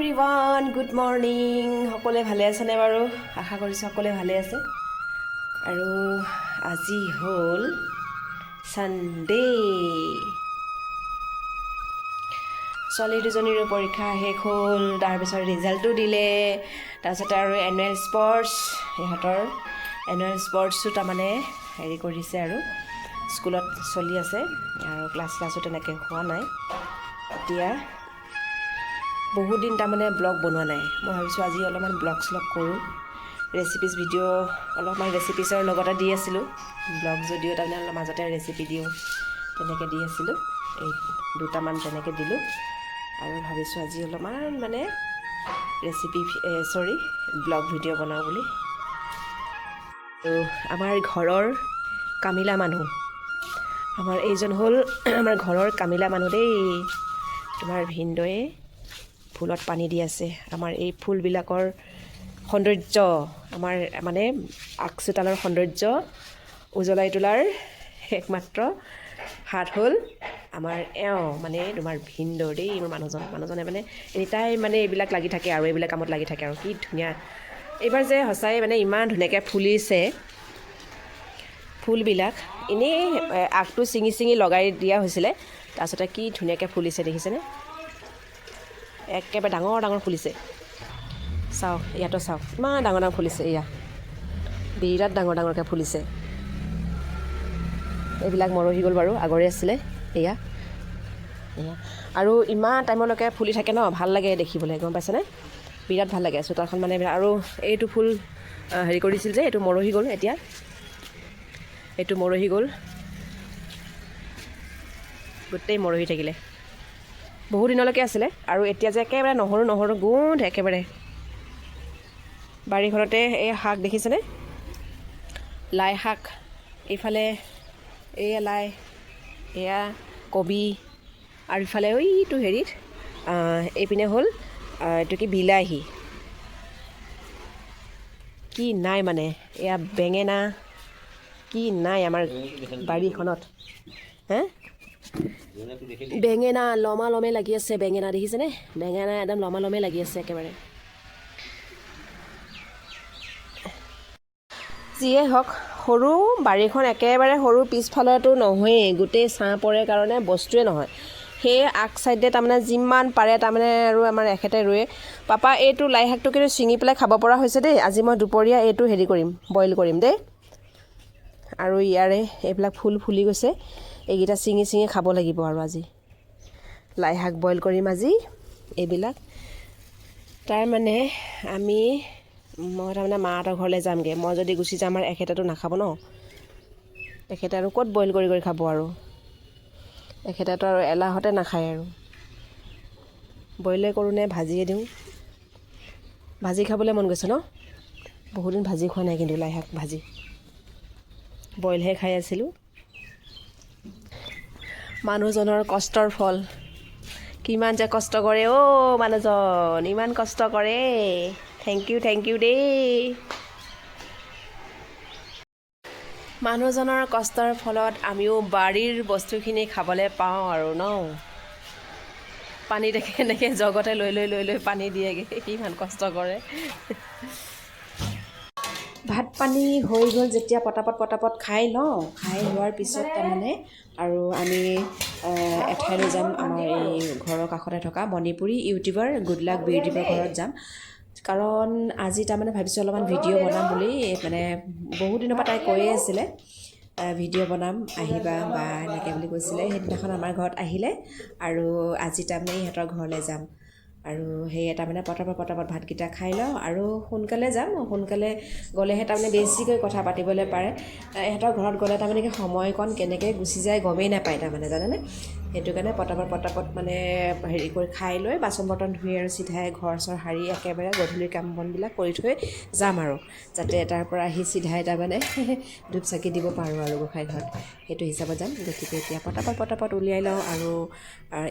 Everyone good morning সকলোৱে ভালে আছেনে বাৰু আশা কৰিছোঁ সকলোৱে ভালে আছে আৰু আজি হ'ল সানডে ছোৱালী দুজনীৰো পৰীক্ষা শেষ হ'ল তাৰপিছত ৰিজাল্টটো দিলে তাৰপিছত আৰু এনুৱেল স্পৰ্টছ ইহঁতৰ এনুৱেল স্পৰ্টছো তাৰমানে হেৰি কৰিছে আৰু স্কুলত চলি আছে আৰু ক্লাছো তেনেকৈ হোৱা নাই এতিয়া বহুত দিন তাৰমানে ব্লগ বনোৱা নাই মই ভাবিছোঁ আজি অলপমান ব্লগ কৰোঁ ৰেচিপিজ ভিডিঅ' অলপমান ৰেচিপিজৰ লগতে দি আছিলোঁ ব্লগ যদিও তাৰমানে মাজতে ৰেচিপি দিওঁ তেনেকৈ দি আছিলোঁ এই দুটামান তেনেকৈ দিলোঁ আৰু ভাবিছোঁ আজি অলপমান মানে ৰেচিপি ব্লগ ভিডিঅ' বনাওঁ বুলি তো আমাৰ ঘৰৰ কামিলা মানুহ আমাৰ এইজন হ'ল আমাৰ ঘৰৰ কামিলা মানুহ দেই তোমাৰ ভিনদৈয়ে ফুলত পানী দি আছে আমাৰ এই ফুলবিলাকৰ সৌন্দৰ্য আমাৰ মানে আগচোতালৰ সৌন্দৰ্য উজ্বলাই তোলাৰ একমাত্ৰ হাত হ'ল আমাৰ মানে তোমাৰ ভিনদৌৰ দেই মোৰ মানুহজনে মানে এনিটাইম মানে এইবিলাক লাগি থাকে আৰু এইবিলাক কামত লাগি থাকে আৰু কি ধুনীয়া এইবাৰ যে সঁচাই মানে ইমান ধুনীয়াকৈ ফুলিছে ফুলবিলাক এনেই আগটো ছিঙি লগাই দিয়া হৈছিলে তাৰপিছতে কি ধুনীয়াকৈ ফুলিছে দেখিছেনে একেবাৰে ডাঙৰ ডাঙৰ ফুলিছে চাওক ইয়াতো চাওক ইমান ডাঙৰ ডাঙৰ ফুলিছে এয়া বিৰাট ডাঙৰ ডাঙৰকৈ ফুলিছে এইবিলাক মৰহি গ'ল বাৰু আগৰে আছিলে এয়া আৰু ইমান টাইমলৈকে ফুলি থাকে ন ভাল লাগে দেখিবলৈ গম পাইছেনে বিৰাট ভাল লাগে চোতালখন মানে আৰু এইটো ফুল হেৰি কৰিছিল যে এইটো মৰহি গ'ল এতিয়া এইটো মৰহি গ'ল গোটেই মৰহি থাকিলে বহু দিনলৈকে আছিলে আৰু এতিয়া যে একেবাৰে নহৰু গোন্ধ একেবাৰে বাৰীখনতে এই শাক দেখিছেনে লাই শাক এইফালে এয়া লাই এয়া কবি আৰু ইফালে এইটো হেৰিত এইপিনে হ'ল এইটো কি বিলাহী কি নাই মানে এয়া বেঙেনা কি নাই আমাৰ বাৰীখনত বেঙেনা লমে লাগি আছে বেঙেনা দেখিছেনে বেঙেনা একদম লমে লাগি আছে একেবাৰে যিয়ে হওক সৰু বাৰীখন একেবাৰে সৰু পিছফালতো নহয়েই গোটেই ছাঁ পৰে কাৰণে বস্তুৱে নহয় সেই আগ চাইডে তাৰমানে যিমান পাৰে তাৰমানে আৰু আমাৰ এখেতে ৰুৱে পাপা এইটো লাই শাকটো কিন্তু ছিঙি পেলাই খাব পৰা হৈছে দেই আজি মই দুপৰীয়া এইটো হেৰি কৰিম বইল কৰিম দেই আৰু ইয়াৰে এইবিলাক ফুলি গৈছে এইকেইটা ছিঙি খাব লাগিব আৰু আজি লাই শাক বইল কৰিম আজি এইবিলাক তাৰমানে মই তাৰমানে মাহঁতৰ ঘৰলৈ যামগৈ মই যদি গুচি যাম আৰু এখেতেতো নাখাব ন এখেতে আৰু ক'ত বইল কৰি খাব আৰু এখেতেতো আৰু এলাহতে নাখায় আৰু বইলে কৰোঁ নে ভাজিয়ে দিওঁ ভাজি খাবলৈ মন গৈছে ন বহুদিন ভাজি খোৱা নাই কিন্তু লাই শাক ভাজি বইলহে খাই আছিলোঁ মানুহজনৰ কষ্টৰ ফল কিমান যে কষ্ট কৰে মানুহজন ইমান কষ্ট কৰে থেংক ইউ দেই মানুহজনৰ কষ্টৰ ফলত আমিও বাৰীৰ বস্তুখিনি খাবলৈ পাওঁ আৰু ন পানী দেখে এনেকৈ জগতে লৈ পানী দিয়েগৈ কিমান কষ্ট কৰে ভাত পানী হৈ গ'ল যেতিয়া পটাপট খাই লওঁ খাই লোৱাৰ পিছত তাৰমানে আৰু আমি এঠাইলৈ যাম আমাৰ এই ঘৰৰ কাষতে থকা মণিপুৰী ইউটিউবাৰ গুডলাক বিউটিউবৰ ঘৰত যাম কাৰণ আজি তাৰমানে ভাবিছোঁ অলপমান ভিডিঅ' বনাম বুলি মানে বহুত দিনৰ পৰা তাই কৈয়ে আছিলে ভিডিঅ' বনাম আহিবা বা এনেকৈ বুলি কৈছিলে সেইদিনাখন আমাৰ ঘৰত আহিলে আৰু আজি তাৰমানে ইহঁতৰ ঘৰলৈ যাম আৰু সেয়ে তাৰমানে পটাপট ভাতকেইটা খাই লওঁ আৰু সোনকালে যাম সোনকালে গ'লেহে তাৰমানে বেছিকৈ কথা পাতিবলৈ পাৰে ইহঁতৰ ঘৰত গ'লে তাৰমানে কি সময়কণ কেনেকৈ গুচি যায় গমেই নাপায় তাৰমানে জানেনে সেইটো কাৰণে পটাপট মানে হেৰি কৰি খাই লৈ বাচন বৰ্তন ধুই আৰু চিধাই ঘৰ চৰ সাৰি একেবাৰে গধূলিৰ কাম বনবিলাক কৰি থৈ যাম আৰু যাতে তাৰ পৰা আহি চিধাই তাৰমানে ধূপ চাকি দিব পাৰোঁ আৰু গোঁসাই ঘৰত সেইটো হিচাপত যাম গতিকে এতিয়া পটাপট উলিয়াই লওঁ আৰু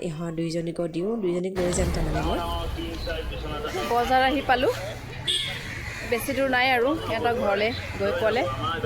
ইহঁত দুইজনীকো দিওঁ দুইজনীক লৈ যাম তাৰমানে মই বজাৰ আহি পালোঁ বেছি দূৰ নাই আৰু সিহঁতৰ ঘৰলৈ গৈ পোৱালে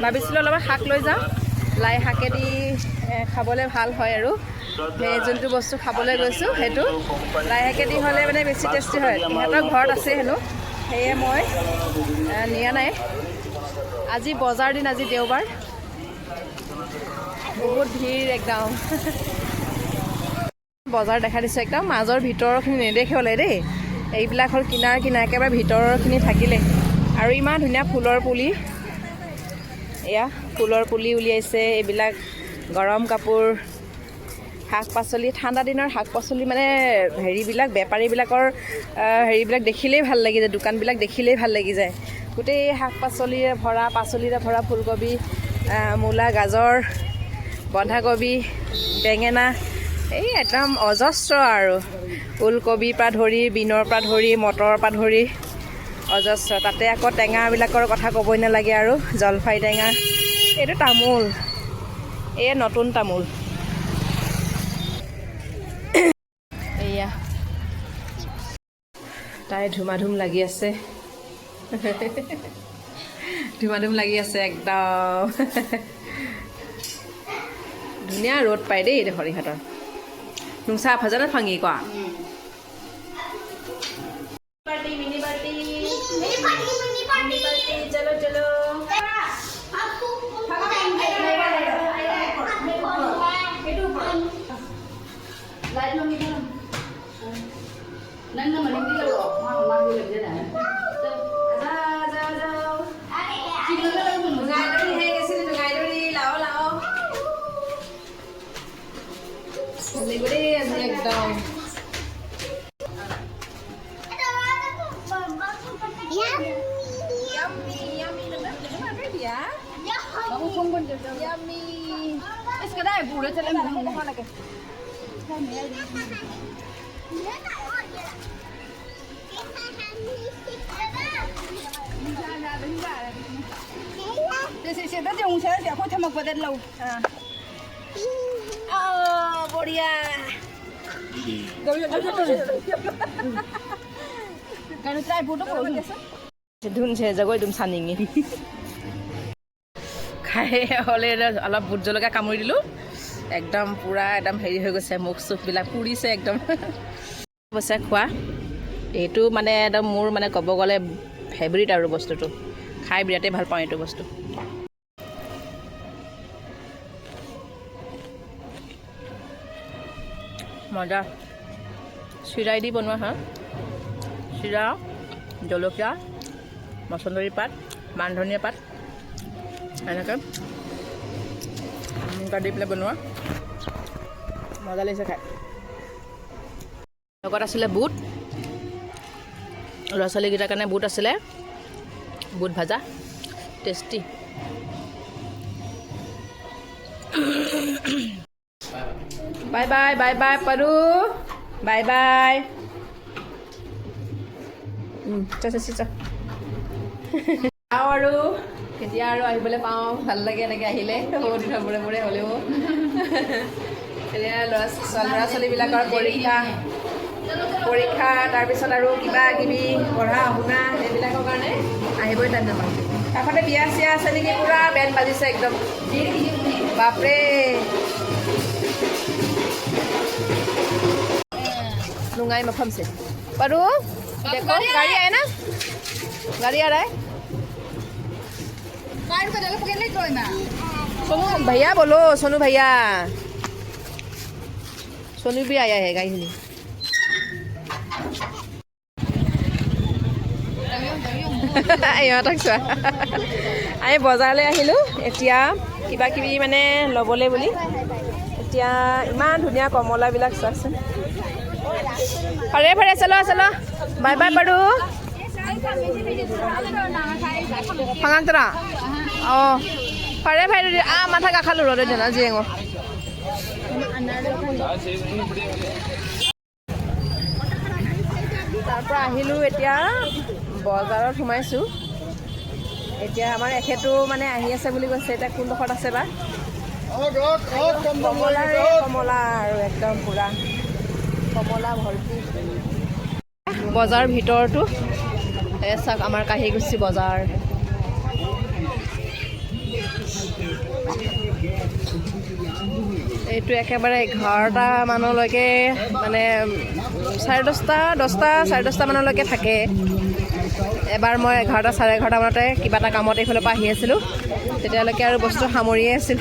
ভাবিছিলোঁ অলপমান শাক লৈ যাওঁ লাই শাকেদি খাবলৈ ভাল হয় আৰু সেই যোনটো বস্তু খাবলৈ গৈছোঁ সেইটো লাই শাকেদি হ'লে মানে বেছি টেষ্টি হয়। ইহঁতৰ ঘৰত আছে হেনো, সেয়ে মই নিয়া নাই। আজি বজাৰ দিন, আজি দেওবাৰ, বহুত ভিৰ একদম। বজাৰ দেখা দিছোঁ একদম, মাজৰ ভিতৰৰখিনি নেদেখে হ'লে দেই। এইবিলাক হ'ল কিনাৰ একেবাৰে ভিতৰৰখিনি থাকিলে। আৰু ইমান ধুনীয়া ফুলৰ পুলি, এয়া ফুলৰ পুলি উলিয়াইছে। এইবিলাক গৰম কাপোৰ, শাক পাচলি, ঠাণ্ডা দিনৰ শাক পাচলি মানে হেৰিবিলাক বেপাৰীবিলাকৰ হেৰিবিলাক দেখিলেই ভাল লাগি যায়, দোকানবিলাক দেখিলেই ভাল লাগি যায়। গোটেই শাক পাচলিৰে ভৰা ফুলকবি, মূলা, গাজৰ, বন্ধাকবি, বেঙেনা, এই একদম অজস্ৰ আৰু ওলকবিৰ পৰা ধৰি, বিনৰ পৰা ধৰি, মটৰৰ পৰা ধৰি অজস্ৰ। তাতে আকৌ টেঙাবিলাকৰ কথা ক'বই নালাগে আৰু জলফাই টেঙা। এইটো তামোল, এই নতুন তামোল। এয়া তাই ধুমাধুম লাগি আছে, ধুমাধুম লাগি আছে একদম। ধুনীয়া ৰ'দ পায় দেই এইডোখৰ ইহঁতৰ। নুংচা ফাজানা ফাঙি কোৱা পাৰ্টি, মিনি পাৰ্টি, চলো চলো। একদম বঢ়িয়া। ধুনছে জগৈ তুম চানিঙি খাই হ'লে অলপ ভোট জলকীয়া কামুৰি দিলোঁ, একদম পূৰা একদম হেৰি হৈ গৈছে, মুখ চুখবিলাক পুৰিছে একদম। অৱশ্যে খোৱা এইটো মানে একদম মোৰ মানে ক'ব গ'লে ফেভৰিট আৰু বস্তুটো, খাই বিৰাটেই ভাল পাওঁ এইটো বস্তু। মজা। চিৰাই দি বনোৱা হয়, চিৰা, জলকীয়া, মছন্দৰী পাত, মান ধনিয়া পাত, এনেকৈ দি পেলাই বনোৱা, মজা লাগিছে খাই। লগত আছিলে বুট, ল'ৰা ছোৱালীকেইটাৰ কাৰণে বুট আছিলে, বুট ভাজা, tasty. Bye bye bye bye পাৰু, বাই বাই। চাওঁ আৰু কেতিয়া আৰু আহিবলৈ পাওঁ, ভাল লাগে এনেকৈ আহিলে, বহুত দিনৰ মূৰে মূৰে হ'লেও। এতিয়া ল'ৰা ছোৱালীবিলাকৰ পৰীক্ষা তাৰপিছত আৰু কিবা কিবি পঢ়া শুনা এইবিলাকৰ কাৰণে আহিবই টাইম নাপাওঁ। কাষতে বিয়া চিয়া আছে নেকি, পূৰা বেণ্ড বাজিছে একদম, বাপৰে। लुंगाई मफम से परू देखो गाड़ी आए ना, गाड़ी आ रहा है। सोनू भैया बोलो, सोनू भैया, सोनू भी आया है गाड़ी। ইহঁতক চোৱা, আমি বজাৰলৈ আহিলোঁ এতিয়া কিবা কিবি মানে ল'বলৈ বুলি। এতিয়া ইমান ধুনীয়া কমলাবিলাক চোৱাচোন। ফাৰে ফাৰে চলো চলো, বাই বাই পাৰু। ফাঙাক তৰা অঁ ফাৰে ফাৰে মাথা কাখালো ৰ'দে দেনা জিয়েঙ। তাৰপৰা আহিলোঁ, এতিয়া বজাৰত সোমাইছোঁ। এতিয়া আমাৰ এখেতো মানে আহি আছে বুলি কৈছে, এতিয়া কোনডোখৰত আছে বা। কমলা আৰু একদম পূৰা কমলা ভৰ্তি। বজাৰ ভিতৰতো চাওক, আমাৰ কাহিগুচি বজাৰ। এইটো একেবাৰে 11টা মানলৈকে মানে 10:30 মানলৈকে থাকে। এবাৰ মই 11টা 11:30 মানতে কিবা এটা কামত এইফালৰ পৰা আহি আছিলোঁ, তেতিয়ালৈকে আৰু বস্তু সামৰিয়ে আছিল।